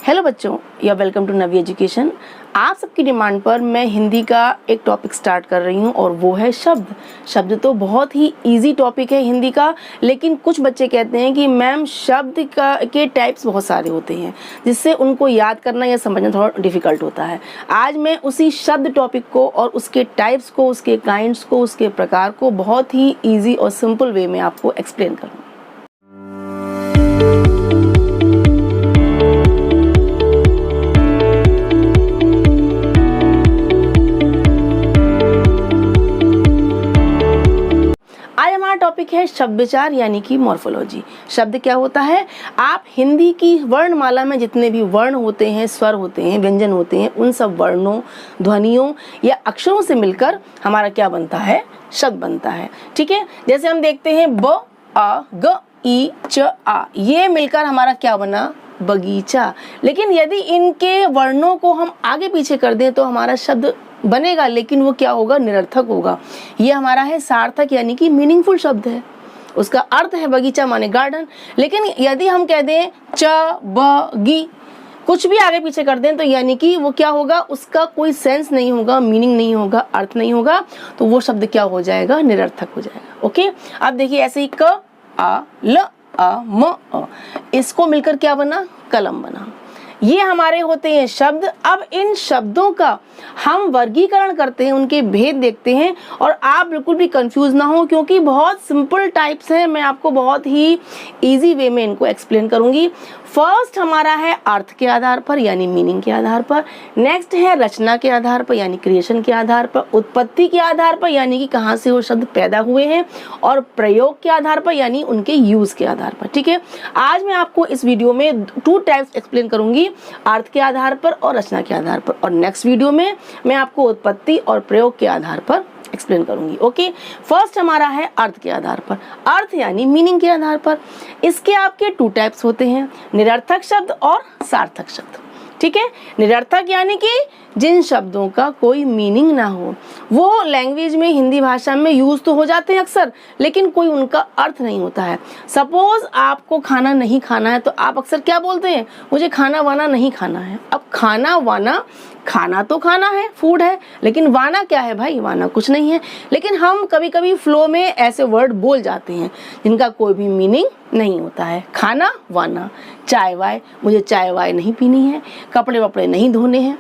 Hello बच्चों, या welcome to Navi education. आप सबकी डिमांड पर मैं हिंदी का एक टॉपिक स्टार्ट कर रही हूँ और वो है शब्द। शब्द तो बहुत ही इजी टॉपिक है हिंदी का, लेकिन कुछ बच्चे कहते हैं कि मैम शब्द के टाइप्स बहुत सारे होते हैं जिससे उनको याद करना या समझना थोड़ा डिफिकल्ट होता है। आज मैं उसी शब्द टॉपिक को और उसके टाइप्स को, उसके काइंड्स को, उसके प्रकार को बहुत ही ईजी और सिंपल वे में आपको एक्सप्लेन करूँगी। टॉपिक है शब्द विचार यानी कि मॉर्फोलॉजी। शब्द क्या होता है? आप हिंदी की वर्णमाला में जितने भी वर्ण होते हैं, स्वर होते हैं, व्यंजन होते हैं, उन सब वर्णों, ध्वनियों या अक्षरों से मिलकर हमारा क्या बनता है? शब्द बनता है। ठीक है, जैसे हम देखते हैं ब आ ग ई च आ, ये मिलकर हमारा क्या बना? बगीचा। लेकिन यदि इनके वर्णों को हम आगे पीछे कर दें तो हमारा शब्द बनेगा, लेकिन वो क्या होगा? निरर्थक होगा। ये हमारा है सार्थक यानी कि मीनिंगफुल शब्द है। उसका अर्थ है बगीचा माने गार्डन। लेकिन यदि हम कह दें च ब गी, कुछ भी आगे पीछे कर दें तो यानी कि वो क्या होगा? उसका कोई सेंस नहीं होगा, मीनिंग नहीं होगा, अर्थ नहीं होगा, तो वो शब्द क्या हो जाएगा? निरर्थक हो जाएगा। ओके, अब देखिए ऐसे ही क आ ल आ म अ, इसको मिलकर क्या बना? कलम बना। ये हमारे होते हैं शब्द। अब इन शब्दों का हम वर्गीकरण करते हैं, उनके भेद देखते हैं, और आप बिल्कुल भी कंफ्यूज ना हो क्योंकि बहुत सिंपल टाइप्स हैं। मैं आपको बहुत ही इजी वे में इनको एक्सप्लेन करूंगी। फर्स्ट हमारा है अर्थ के आधार पर यानी मीनिंग के आधार पर। नेक्स्ट है रचना के आधार पर यानी क्रिएशन के आधार पर। उत्पत्ति के आधार पर यानी कि कहाँ से वो शब्द पैदा हुए हैं, और प्रयोग के आधार पर यानी उनके यूज के आधार पर। ठीक है, आज मैं आपको इस वीडियो में 2 टाइप्स एक्सप्लेन करूंगी, अर्थ के आधार पर और रचना के आधार पर, और नेक्स्ट वीडियो में मैं आपको उत्पत्ति और प्रयोग के आधार पर एक्सप्लेन करूंगी। ओके, फर्स्ट हमारा है अर्थ के आधार पर। अर्थ यानी मीनिंग के आधार पर। इसके आपके 2 टाइप्स होते हैं, निरर्थक शब्द और सार्थक शब्द। ठीक है, निरर्थक यानी कि जिन शब्दों का कोई मीनिंग ना हो, वो लैंग्वेज में, हिंदी भाषा में यूज तो हो जाते हैं अक्सर, लेकिन कोई उनका अर्थ नहीं होता है। सपोज आपको खाना नहीं खाना है तो आप अक्सर क्या बोलते हैं? मुझे खाना वाना नहीं खाना है। अब खाना वाना, खाना तो खाना है, फूड है, लेकिन वाना क्या है भाई? वाना कुछ नहीं है। लेकिन हम कभी कभी फ्लो में ऐसे वर्ड बोल जाते हैं जिनका कोई भी मीनिंग नहीं होता है। खाना वाना, चाय वाय, मुझे चाय वाय नहीं पीनी है, कपड़े वपड़े नहीं धोने हैं।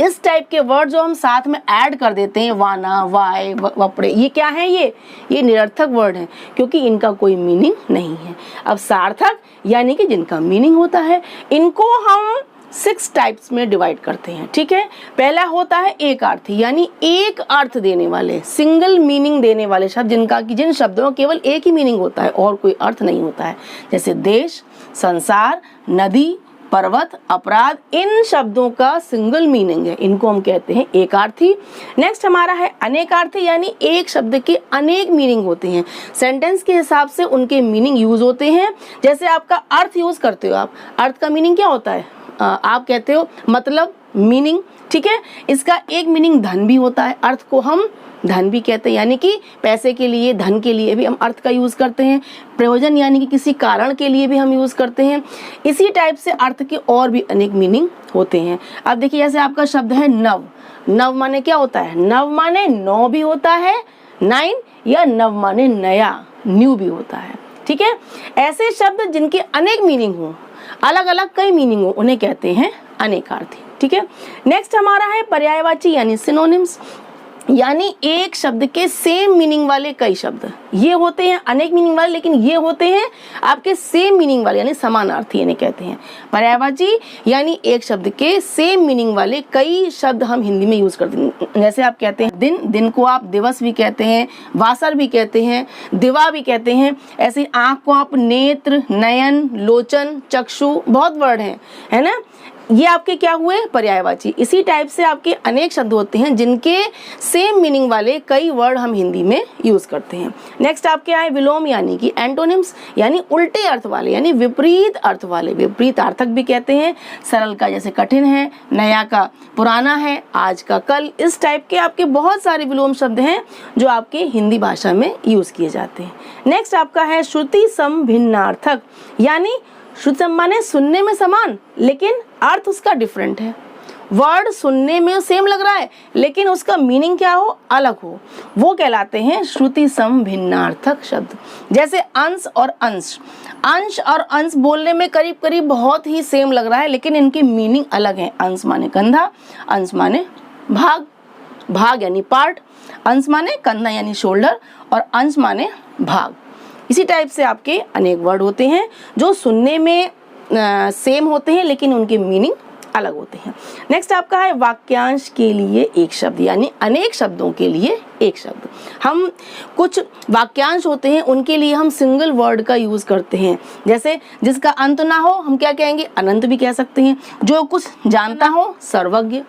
इस टाइप के वर्ड जो हम साथ में ऐड कर देते हैं, वाना, वाय, वपड़े, ये क्या है? ये निरर्थक वर्ड हैं क्योंकि इनका कोई मीनिंग नहीं है। अब सार्थक यानी कि जिनका मीनिंग होता है, इनको हम 6 टाइप्स में डिवाइड करते हैं। ठीक है, पहला होता है एक अर्थी यानी एक अर्थ देने वाले, सिंगल मीनिंग देने वाले शब्द, जिन शब्दों का केवल एक ही मीनिंग होता है और कोई अर्थ नहीं होता है। जैसे देश, संसार, नदी, पर्वत, अपराध, इन शब्दों का सिंगल मीनिंग है, इनको हम कहते हैं एकार्थी। नेक्स्ट हमारा है अनेकार्थी यानी एक शब्द के अनेक मीनिंग होते हैं, सेंटेंस के हिसाब से उनके मीनिंग यूज होते हैं। जैसे आपका अर्थ यूज करते हो आप, अर्थ का मीनिंग क्या होता है? आप कहते हो मतलब, मीनिंग। ठीक है, इसका एक मीनिंग धन भी होता है, अर्थ को हम धन भी कहते हैं, यानी कि पैसे के लिए, धन के लिए भी हम अर्थ का यूज करते हैं। प्रयोजन यानी कि किसी कारण के लिए भी हम यूज करते हैं। इसी टाइप से अर्थ के और भी अनेक मीनिंग होते हैं। अब देखिए जैसे आपका शब्द है नव। नव माने क्या होता है? नव माने 9 भी होता है, 9, या नव माने नया, न्यू भी होता है। ठीक है, ऐसे शब्द जिनके अनेक मीनिंग हो, अलग अलग कई मीनिंग हो, उन्हें कहते हैं अनेकार्थी। ठीक है, नेक्स्ट हमारा है पर्यायवाची यानी सिनोनिम्स, यानी एक शब्द के सेम मीनिंग वाले कई शब्द। ये होते हैं अनेक मीनिंग वाले, लेकिन ये होते हैं आपके सेम मीनिंग वाले यानी समानार्थी, इन्हें कहते हैं पर्यायवाची। यानी एक शब्द के सेम मीनिंग वाले कई शब्द हम हिंदी में यूज करते हैं। जैसे आप कहते हैं दिन, दिन को आप दिवस भी कहते हैं, वासर भी कहते हैं, दिवा भी कहते हैं। ऐसे आंख को आप नेत्र, नयन, लोचन, चक्षु, बहुत वर्ड हैं, है ना? ये आपके क्या हुए? पर्यायवाची। इसी टाइप से आपके अनेक शब्द होते हैं जिनके सेम मीनिंग वाले कई वर्ड हम हिंदी में यूज करते हैं। नेक्स्ट आपके आए विलोम यानी कि एंटोनिम्स, यानी उल्टे अर्थ वाले, यानी विपरीत अर्थ वाले, विपरीतार्थक भी कहते हैं। सरल का जैसे कठिन है, नया का पुराना है, आज का कल, इस टाइप के आपके बहुत सारे विलोम शब्द हैं जो आपके हिंदी भाषा में यूज किए जाते हैं। नेक्स्ट आपका है श्रुति सम भिन्नार्थक, यानी श्रुति सम माने सुनने में समान लेकिन अर्थ उसका डिफरेंट है। वर्ड सुनने में सेम लग रहा है लेकिन उसका मीनिंग क्या हो, अलग हो, वो कहलाते हैं श्रुति सम भिन्नार्थक शब्द। जैसे अंश और अंश, अंश और अंश बोलने में करीब करीब बहुत ही सेम लग रहा है लेकिन इनकी मीनिंग अलग है। अंश माने कंधा, अंश माने भाग, भाग यानी पार्ट, अंश माने कंधा यानी शोल्डर और अंश माने भाग। इसी टाइप से आपके अनेक वर्ड होते हैं जो सुनने में सेम होते हैं लेकिन उनकी मीनिंग अलग होते हैं। नेक्स्ट आपका है वाक्यांश के लिए एक शब्द, यानी अनेक शब्दों के लिए एक शब्द। हम कुछ वाक्यांश होते हैं उनके लिए हम सिंगल वर्ड का यूज करते हैं। जैसे जिसका अंत ना हो हम क्या कहेंगे, अनंत भी कह सकते हैं। जो कुछ जानता हो, सर्वज्ञ।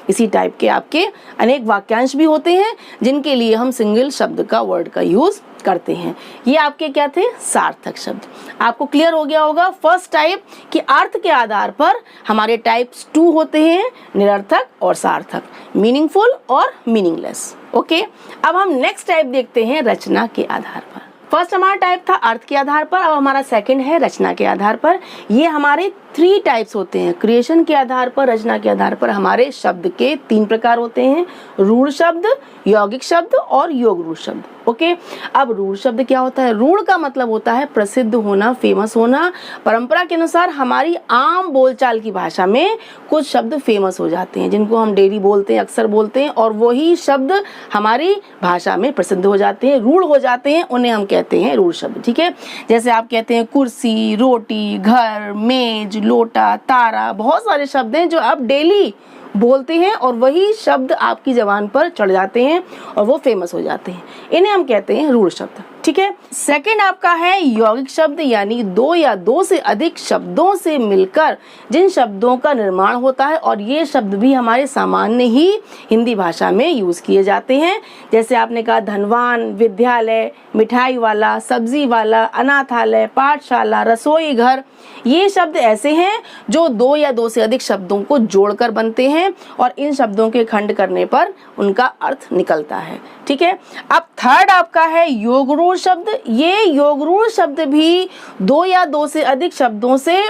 इसी टाइप के आपके अनेक वाक्यांश भी होते हैं जिनके लिए हम सिंगल शब्द का वर्ड का यूज करते हैं। ये आपके क्या थे, सार्थक शब्द। आपको क्लियर हो गया होगा फर्स्ट टाइप कि अर्थ के आधार पर हमारे टाइप्स 2 होते हैं, निरर्थक और सार्थक, मीनिंगफुल और मीनिंगलेस। ओके, अब हम नेक्स्ट टाइप देखते हैं रचना के आधार पर। फर्स्ट हमारा टाइप था अर्थ के आधार पर, अब हमारा सेकंड है रचना के आधार पर। ये हमारे 3 टाइप्स होते हैं। क्रिएशन के आधार पर, रचना के आधार पर हमारे शब्द के 3 प्रकार होते हैं, रूढ़ शब्द, यौगिक शब्द और योग रूढ़ शब्द। ओके, अब रूढ़ शब्द क्या होता है? रूढ़ का मतलब होता है प्रसिद्ध होना, फेमस होना। परंपरा के अनुसार हमारी आम बोलचाल की भाषा में कुछ शब्द फेमस हो जाते हैं जिनको हम डेली बोलते हैं, अक्सर बोलते हैं और वही शब्द हमारी भाषा में प्रसिद्ध हो जाते हैं, रूढ़ हो जाते हैं, उन्हें हम कहते हैं रूढ़ शब्द। ठीक है, जैसे आप कहते हैं कुर्सी, रोटी, घर, मेज, लोटा, तारा, बहुत सारे शब्द हैं जो आप डेली बोलते हैं और वही शब्द आपकी जबान पर चढ़ जाते हैं और वो फेमस हो जाते हैं, इन्हें हम कहते हैं रूढ़ शब्द। ठीक है, सेकंड आपका है यौगिक शब्द, यानी 2 या 2 से अधिक शब्दों से मिलकर जिन शब्दों का निर्माण होता है और ये शब्द भी हमारे सामान्य ही हिंदी भाषा में यूज किए जाते हैं। जैसे आपने कहा धनवान, विद्यालय, मिठाई वाला, सब्जी वाला, अनाथालय, पाठशाला, रसोई घर, ये शब्द ऐसे हैं जो 2 या 2 से अधिक शब्दों को जोड़कर बनते हैं और इन शब्दों के खंड करने पर उनका अर्थ निकलता है। ठीक है, अब थर्ड आपका है योग रूढ़ शब्द। ये योग रूढ़ शब्द भी 2 या 2 से अधिक शब्दों से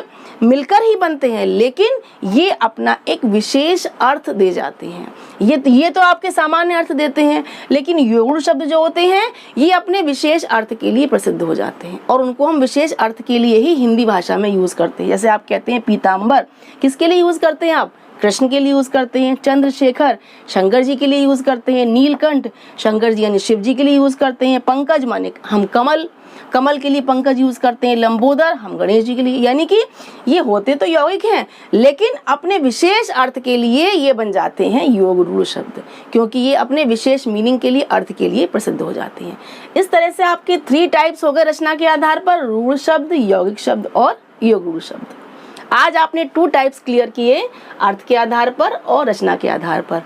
मिलकर ही बनते हैं लेकिन ये अपना एक विशेष अर्थ दे जाते हैं। ये तो आपके सामान्य अर्थ देते हैं लेकिन योग रूढ़ शब्द जो होते हैं ये अपने विशेष अर्थ के लिए प्रसिद्ध हो जाते हैं और उनको हम विशेष अर्थ के लिए ही हिंदी भाषा में यूज करते हैं। जैसे आप कहते हैं पीताम्बर, किसके लिए यूज करते हैं आप? कृष्ण के लिए यूज करते हैं। चंद्रशेखर, शंकर जी के लिए यूज करते हैं। नीलकंठ, शंकर जी यानी शिव जी के लिए यूज करते हैं। पंकज माने हम कमल, कमल के लिए पंकज यूज करते हैं। लंबोदर हम गणेश जी के लिए। यानी कि ये होते तो यौगिक हैं लेकिन अपने विशेष अर्थ के लिए ये बन जाते हैं योग रूढ़ शब्द, क्योंकि ये अपने विशेष मीनिंग के लिए, अर्थ के लिए प्रसिद्ध हो जाते हैं। इस तरह से आपके 3 टाइप्स हो गए रचना के आधार पर, रूढ़ शब्द, यौगिक शब्द और योग रूढ़ शब्द। आज आपने 2 टाइप्स क्लियर किए, अर्थ के आधार पर और रचना के आधार पर।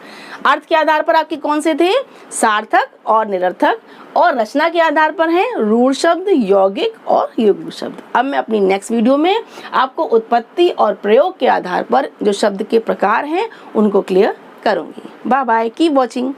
अर्थ के आधार पर आपके कौन से थे? सार्थक और निरर्थक, और रचना के आधार पर हैं रूढ़ शब्द, यौगिक और योग रूढ़ शब्द। अब मैं अपनी नेक्स्ट वीडियो में आपको उत्पत्ति और प्रयोग के आधार पर जो शब्द के प्रकार हैं उनको क्लियर करूंगी। Bye bye, keep watching.